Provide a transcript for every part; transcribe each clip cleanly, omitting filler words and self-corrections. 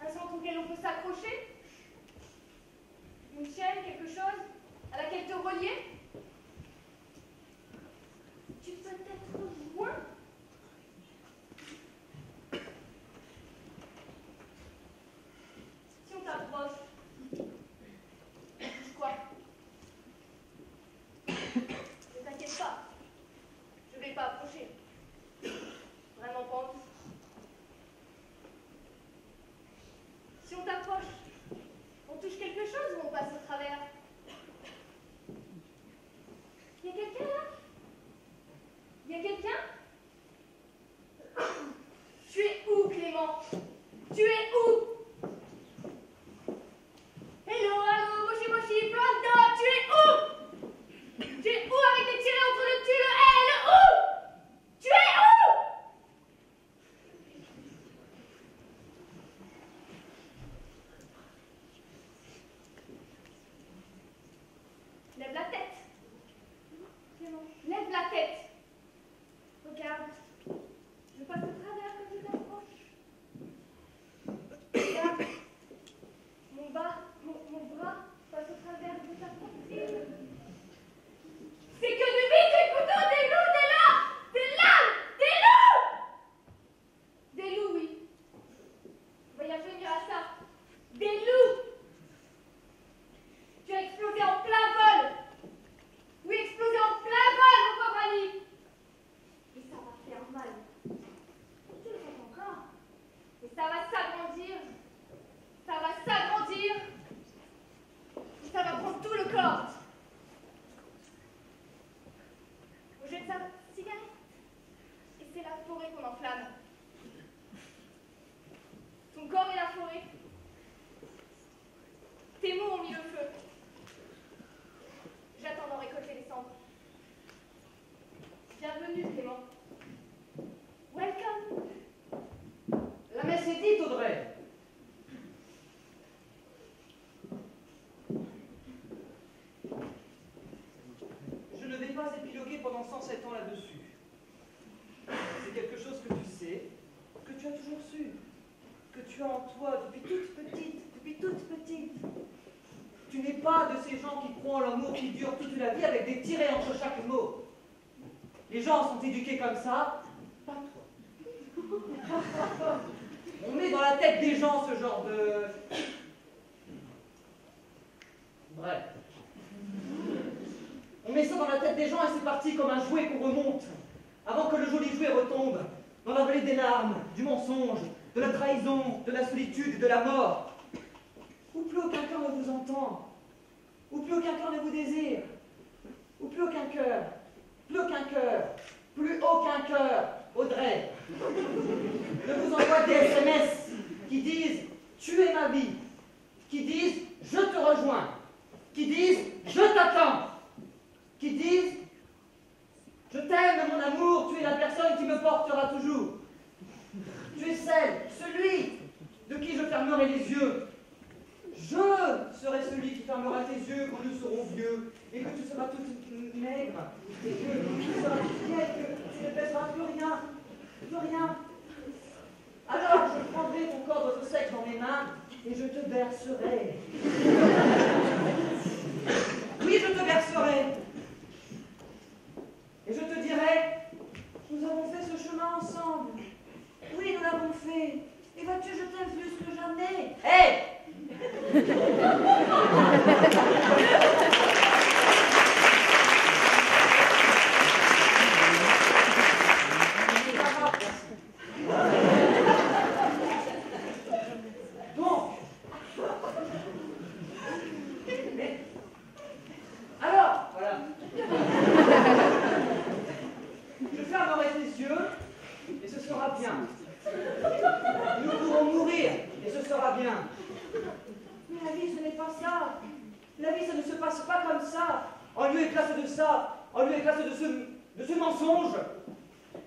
Un centre auquel on peut s'accrocher? Une chaîne, quelque chose? à laquelle te relier. Tu peux être loin. Si on t'approche, bouge quoi? Ne t'inquiète pas, je ne vais pas approcher. Vraiment pas envie. Si on t'approche, on touche quelque chose ou on passe au travers? Il y a quelqu'un là? Il y a quelqu'un? Tu es où, Clément? Tu es où? Hello, allô, mochi mochi, Planta, tu es où? Tu es où avec les tirés entre le tu, le L, où? Tu es où? Lève la tête. Clément, lève la tête. Regarde. Je passe au travers quand je t'approche. Regarde. Mon bras passe au travers de ta poitrine. C'est que du vide, des couteaux, des loups, des lames, des loups! Des loups, oui. On va y revenir à ça. Des loups! Tu as explosé en plein vol! Oui, explosé en plein vol, mon pauvre Ali! Et ça va faire mal. Tu le sens encore? Et ça va s'agrandir. Ça va s'agrandir. Et ça va prendre tout le corps. On jette sa cigarette. Et c'est la forêt qu'on enflamme. Ton corps est la forêt. Tes mots ont mis le feu. J'attends d'en récolter les cendres. Bienvenue, Clément. Welcome. La messe est dite, Audrey. Je ne vais pas épiloguer pendant 107 ans là-dessus. C'est quelque chose que tu sais, que tu as toujours su, que tu as en toi depuis toute petite. Tu n'es pas de ces gens qui croient en l'amour qui dure toute la vie avec des tirets entre chaque mot. Les gens sont éduqués comme ça, pas toi. On met dans la tête des gens ce genre de... Bref. On met ça dans la tête des gens et c'est parti comme un jouet qu'on remonte, avant que le joli jouet retombe dans la vallée des larmes, du mensonge, de la trahison, de la solitude et de la mort. Où plus aucun cœur ne vous entend, où plus aucun cœur ne vous désire, où plus aucun cœur, plus aucun cœur, Audrey, ne vous envoie des SMS qui disent « Tu es ma vie », qui disent « Je te rejoins », qui disent « Je t'attends », qui disent « Je t'aime, mon amour, tu es la personne qui me portera toujours. Tu es celui de qui je fermerai les yeux. Je serai celui qui fermera tes yeux quand nous serons vieux et que tu seras toute maigre et que tu seras toute vieille, que tu ne pèseras plus rien. Alors je prendrai ton corps de sexe dans mes mains et je te bercerai. Oui, je te bercerai. Et je te dirai, nous avons fait ce chemin ensemble. Oui, nous l'avons fait. Et vois-tu, je t'aime plus que jamais. Hé! Donc, mais, alors, voilà. Je fermerai tes yeux et ce sera bien. Nous pourrons mourir et ce sera bien. Mais la vie, ce n'est pas ça. La vie, ça ne se passe pas comme ça. En lieu et place de ça, en lieu et place de ce mensonge,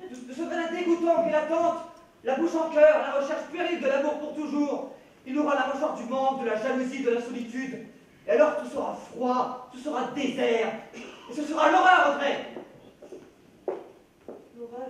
de ce venin dégoûtant qu'est l'attente, la bouche en cœur, la recherche puérile de l'amour pour toujours, il aura la recherche du manque, de la jalousie, de la solitude. Et alors tout sera froid, tout sera désert. Et ce sera l'horreur, Audrey. L'horreur.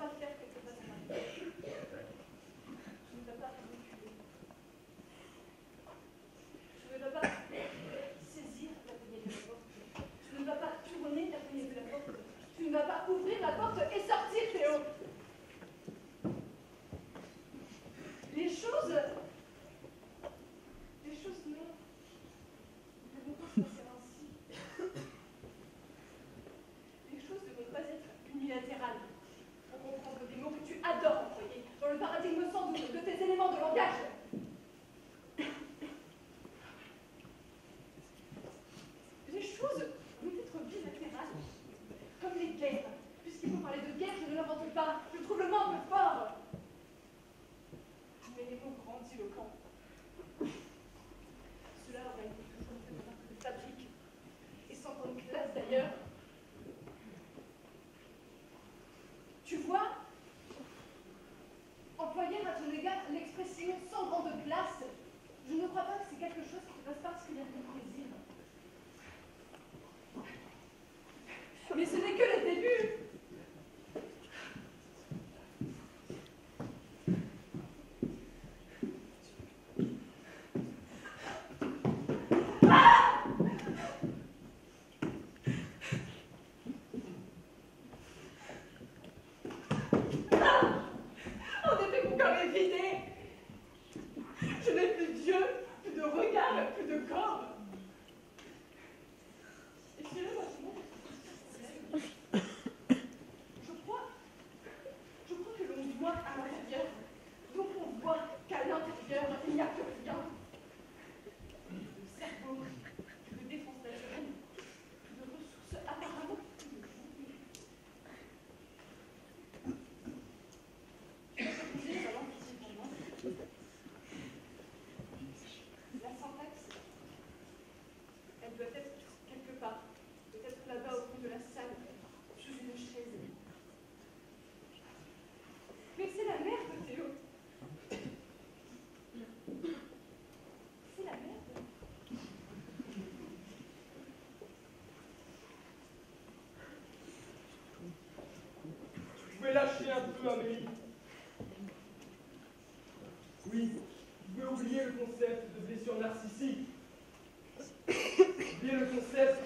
pas faire quelque chose à ma vie. Je ne dois pas reculer. Je ne dois pas saisir la poignée de la porte. Je ne dois pas tourner la poignée de la porte. Tu ne vas pas ouvrir la porte et sortir, Théo. Les choses non. Ne vont pas se passer ainsi. Les choses ne vont pas être unilatérales. Pour comprendre des mots que tu adores employer dans le paradigme sans doute de tes éléments de langage. Les choses vont être bilatérales. Comme les guerres. Puisqu'il faut parler de guerre, je ne l'invente pas. Je trouve le mot un peu fort. Mais les mots grandiloquents. Cela aurait été toujours fait dans un de fabrique. Et sans grande classe d'ailleurs. Tu vois, employer à ton égard l'expression sans grande classe, je ne crois pas que c'est quelque chose qui te fasse particulièrement plaisir. Mais ce n'est que le début. Je n'ai plus d'yeux, plus de regard, plus de corps. Et je crois que l'on voit à l'intérieur, donc on voit qu'à l'intérieur, il n'y a que rien. Le cerveau, de défense naturelle, de ressources apparemment. Tu vas te poser sa langue physiquement. La syntaxe, elle doit être quelque part, peut-être là-bas au fond de la salle, sous une chaise. Mais c'est la merde, Théo. C'est la merde. Tu pouvais lâcher un peu, Amélie. Oui, tu pouvais oublier le concept de blessure narcissique. Oublier le concept.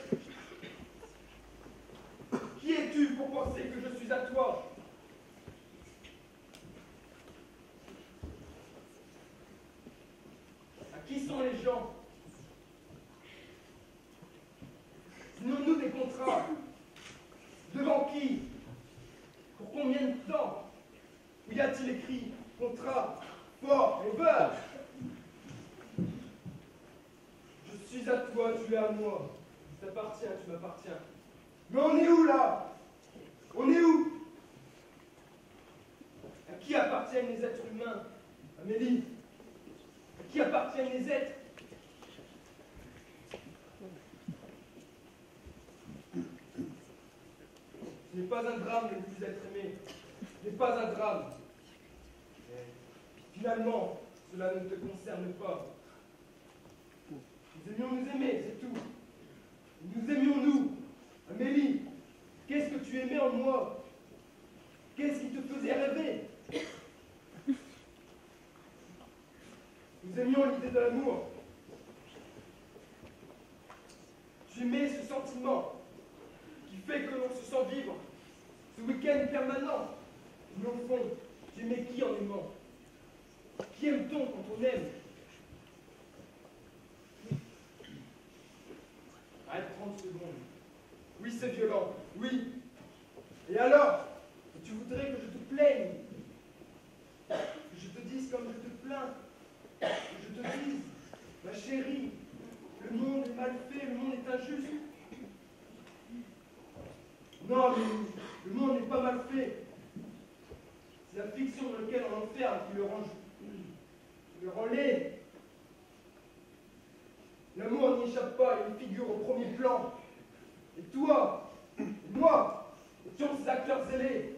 Qui es-tu pour penser que je suis à toi? À qui sont les gens? Signons-nous des contrats? Devant qui? Pour combien de temps? Où y a-t-il écrit contrat, fort et beurre? Je suis à toi, tu es à moi. Je t'appartiens, tu m'appartiens. Mais on est où là? On est où? À qui appartiennent les êtres humains? Amélie? À qui appartiennent les êtres? Ce n'est pas un drame de ne plus être aimé. Ce n'est pas un drame. Mais finalement, cela ne te concerne pas. Nous aimions nous aimer, c'est tout. Nous aimions-nous. Amélie, qu'est-ce que tu aimais en moi? Qu'est-ce qui te faisait rêver? Nous aimions l'idée de l'amour. Tu aimais ce sentiment qui fait que l'on se sent vivre, ce week-end permanent. Mais au fond, tu aimais qui en aimant? Qui aime-t-on quand on aime? Arrête 30 secondes. Oui, c'est violent. Oui. Et alors? Tu voudrais que je te plaigne? Que je te dise comme je te plains? Que je te dise, ma chérie, le monde est mal fait, le monde est injuste. Non, mais le monde n'est pas mal fait. C'est la fiction dans laquelle on l'enferme qui le rend laid. L'amour n'y échappe pas, il figure au premier plan. Et toi, et moi, étions ces acteurs zélés.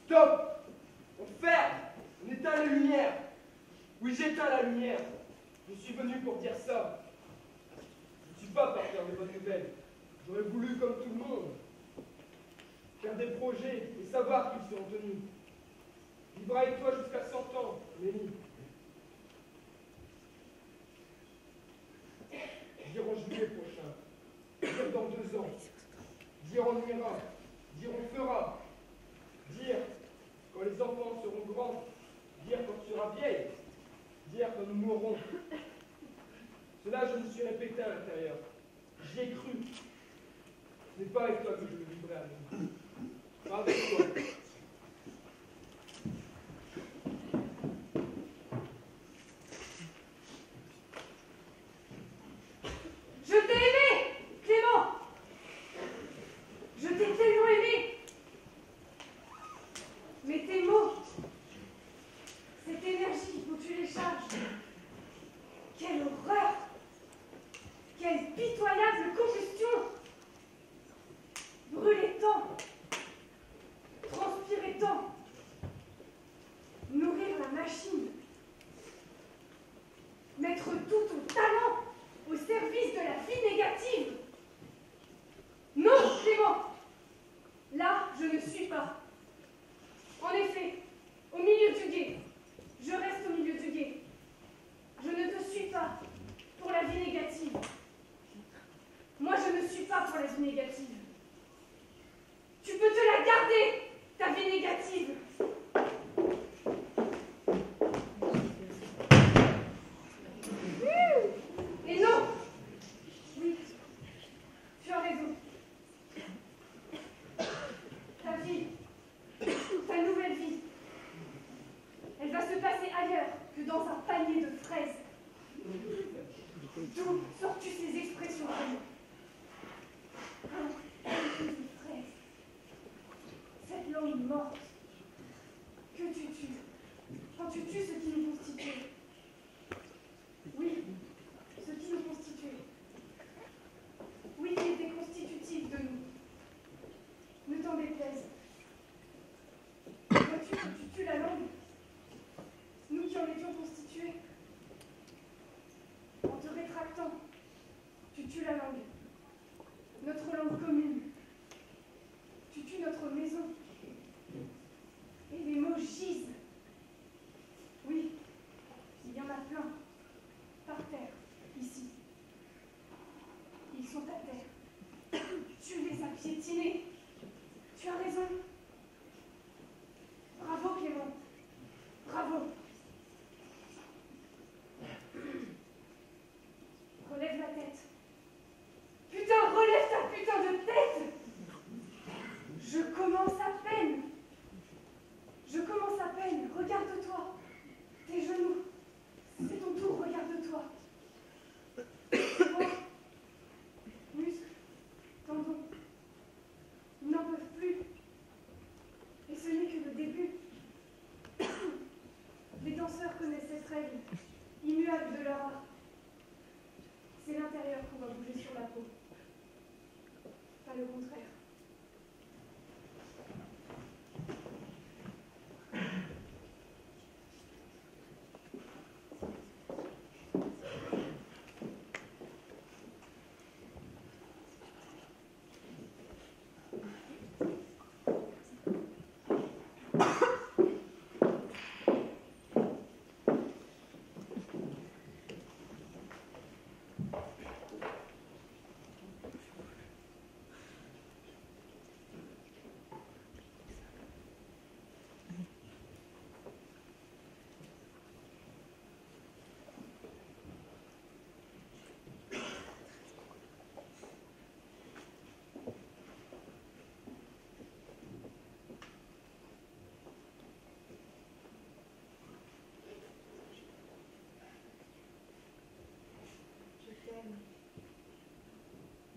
Stop! On ferme! On éteint la lumière! Oui, j'éteins la lumière. Je suis venu pour dire ça. Je ne suis pas porteur de bonnes nouvelles. J'aurais voulu comme tout le monde. Car faire des projets et savoir qu'ils seront tenus. Vivre avec toi jusqu'à 100 ans, Mélie. Dire en juillet prochain, dire dans 2 ans, dire on ira, dire on fera, dire quand les enfants seront grands, dire quand tu seras vieille, dire quand nous mourrons. Cela, je me suis répété à l'intérieur. J'y ai cru. Ce n'est pas avec toi que je le vivrai à nous. Pas avec toi. Je t'ai aimé, Clément. Je t'ai tellement aimé. Mais tes mots, cette énergie où tu les charges, quelle horreur! Quelle pitoyable combustion! Brûler tant, transpirer tant, nourrir la machine, mettre tout ton talent au service de la vie négative. Non, Clément, là, je ne suis pas. En effet, au milieu du gué, je reste au milieu du gué. Je ne te suis pas pour la vie négative. Moi, je ne suis pas pour la vie négative. Tu peux te la garder, ta vie négative. Et non. Oui, tu as raison. Ta vie, ta nouvelle vie, elle va se passer ailleurs que dans un panier de fraises. D'où sors-tu ces expressions? Cette langue morte que tu tues quand tu tues ce qui nous constitue. Oui, ce qui nous constitue. Oui, qui était constitutif de nous. Ne t'en déplaise. Vois-tu que tu tues la langue? Nous qui en étions constitués. En te rétractant, tu tues la langue. Notre langue commune. Tu tues notre maison. Et les mots gisent. Oui, il y en a plein. Par terre, ici. Ils sont à terre. Tu les as piétinés. Tu as raison. Bravo, Clément. Bravo. Relève la tête. Putain, relève ta putain de tête! Je commence à peine. Je commence à peine. Regarde-toi. Tes genoux. C'est ton tour, regarde-toi. Bras, muscles, tendons. Ils n'en peuvent plus. Et ce n'est que le début. Les danseurs connaissent cette règle, immuable de leur art. C'est l'intérieur qu'on va bouger sur la peau. Pas le contraire.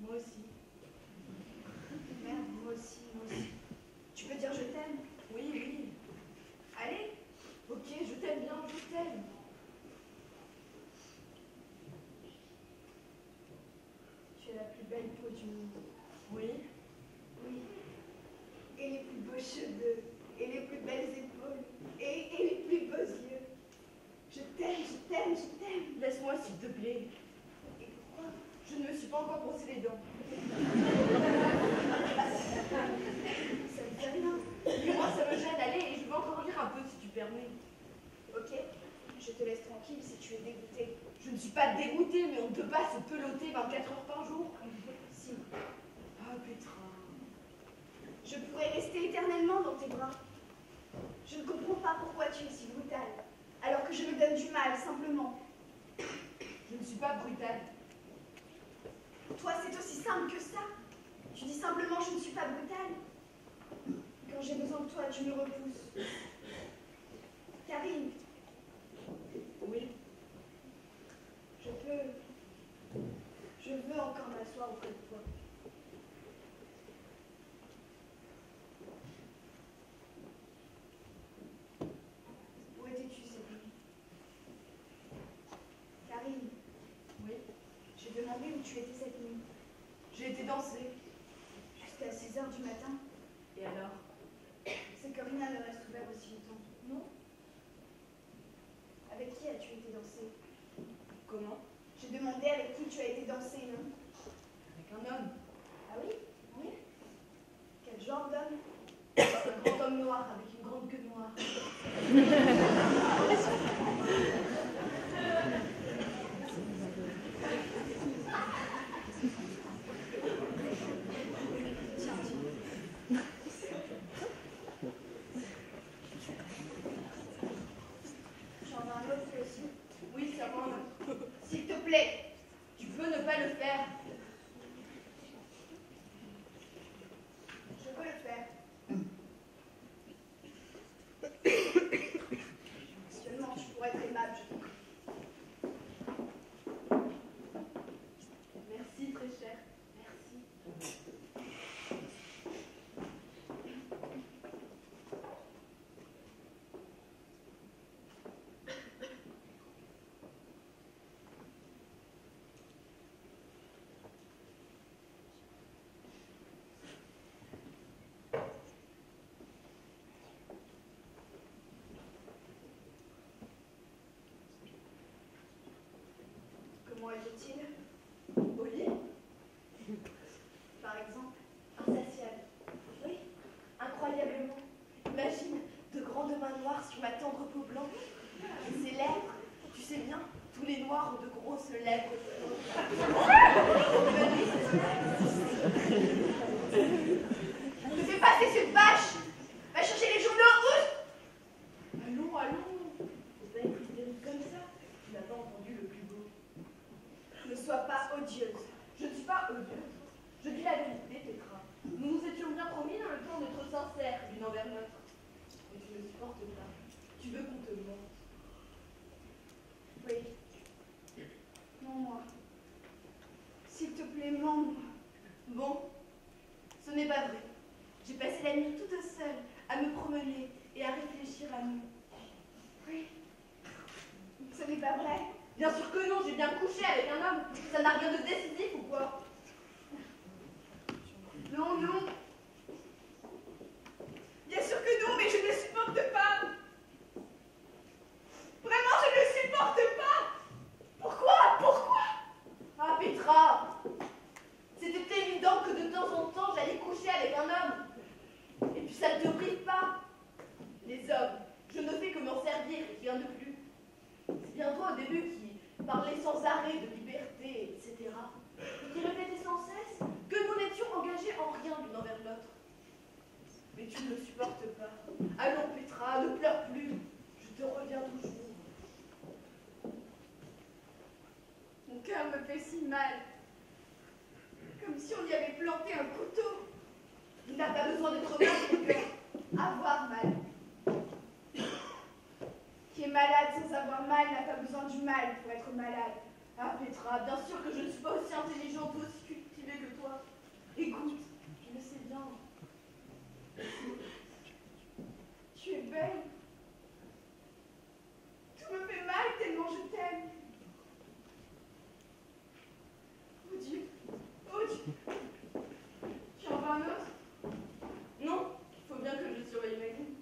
Moi aussi. Merde, moi aussi, moi aussi. Tu peux dire je t'aime? Oui, oui. Allez. Ok, je t'aime bien, je t'aime. Tu es la plus belle peau du monde. Oui. Oui. Et les plus beaux cheveux, et les plus belles épaules, et les plus beaux yeux. Je t'aime, je t'aime, je t'aime. Laisse-moi, s'il te plaît. Et pourquoi? Je ne me suis pas encore brossé les dents. Ça tranquille si tu es dégoûtée. Je ne suis pas dégoûtée, mais on ne peut pas se peloter 24 heures par jour. Si. Ah, Petra. Je pourrais rester éternellement dans tes bras. Je ne comprends pas pourquoi tu es si brutale, alors que je me donne du mal, simplement. Je ne suis pas brutale. Toi, c'est aussi simple que ça. Tu dis simplement je ne suis pas brutale. Quand j'ai besoin de toi, tu me repousses. Karine. Oui. Je veux encore m'asseoir auprès de toi. Où étais-tu cette nuit? Karine. Oui. J'ai demandé où tu étais cette nuit. J'ai été danser. Jusqu'à 6 heures du matin. Et alors? C'est que rien ne reste ouvert aussi longtemps. Non. Avec qui as-tu été danser? Comment? J'ai demandé avec qui tu as été danser, non? Avec un homme. Ah oui? Oui. Quel genre d'homme? Un grand homme noir avec une grande queue noire. J'en veux un autre aussi. Oui, c'est moi. S'il te plaît. Tu peux ne pas le faire. Je veux le faire. Seulement, tu pourrais être aimable, je t'en prie. Merci, très cher. Merci. Comment était-il? Au lit? Par exemple? Insatiable. Oui, incroyablement. Imagine de grandes mains noires sur ma tendre peau blanche. Et ses lèvres, tu sais bien, tous les noirs ont de grosses lèvres. Ne fais pas cette vache! Va chercher les journaux, ouf! Allons, allons. Faut pas être hystérique comme ça. Tu n'as pas entendu le plus beau. Ne sois pas odieuse. Je ne suis pas odieuse. Je dis la vérité, Petra. Nous nous étions bien promis dans le temps d'être sincères l'une envers l'autre. Mais tu ne supportes pas. Tu veux qu'on te mente. Oui. Non, moi. S'il te plaît, mens-moi. Bon, ce n'est pas vrai. J'ai passé la nuit toute seule à me promener et à réfléchir à nous. Oui. Ce n'est pas vrai. Bien sûr que non, j'ai bien couché avec un homme. Ça n'a rien de décisif ou quoi? Non, non. Bien sûr que non, mais je ne le supporte pas. Vraiment, je ne le supporte pas. Pourquoi? Pourquoi? Ah, Petra! C'était évident que de temps en temps, j'allais coucher avec un homme. Et puis ça ne te prive pas. Les hommes, je ne fais que m'en servir et rien de plus. C'est bien toi au début qui parlais sans arrêt de liberté, etc. Et qui répétait sans cesse que nous n'étions engagés en rien l'une envers l'autre. Mais tu ne le supportes pas. Allons, Petra, ne pleure plus. Je te reviens toujours. Mon cœur me fait si mal. Comme si on y avait planté un couteau. Il n'a pas besoin d'être mal, ton cœur. Avoir mal. Qui est malade sans avoir mal n'a pas besoin du mal pour être malade. Ah, Petra, bien sûr que je ne suis pas aussi intelligente ou aussi cultivée que toi. Écoute, je le sais bien. Tu es belle. Tout me fait mal tellement je t'aime. Oh Dieu. Oh Dieu. Tu en veux un autre? Non, il faut bien que je surveille ma vie.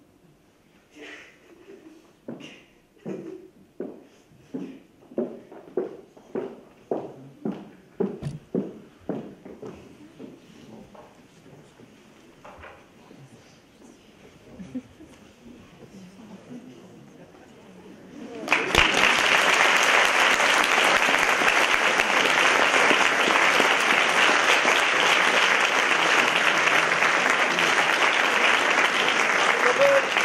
Bravo.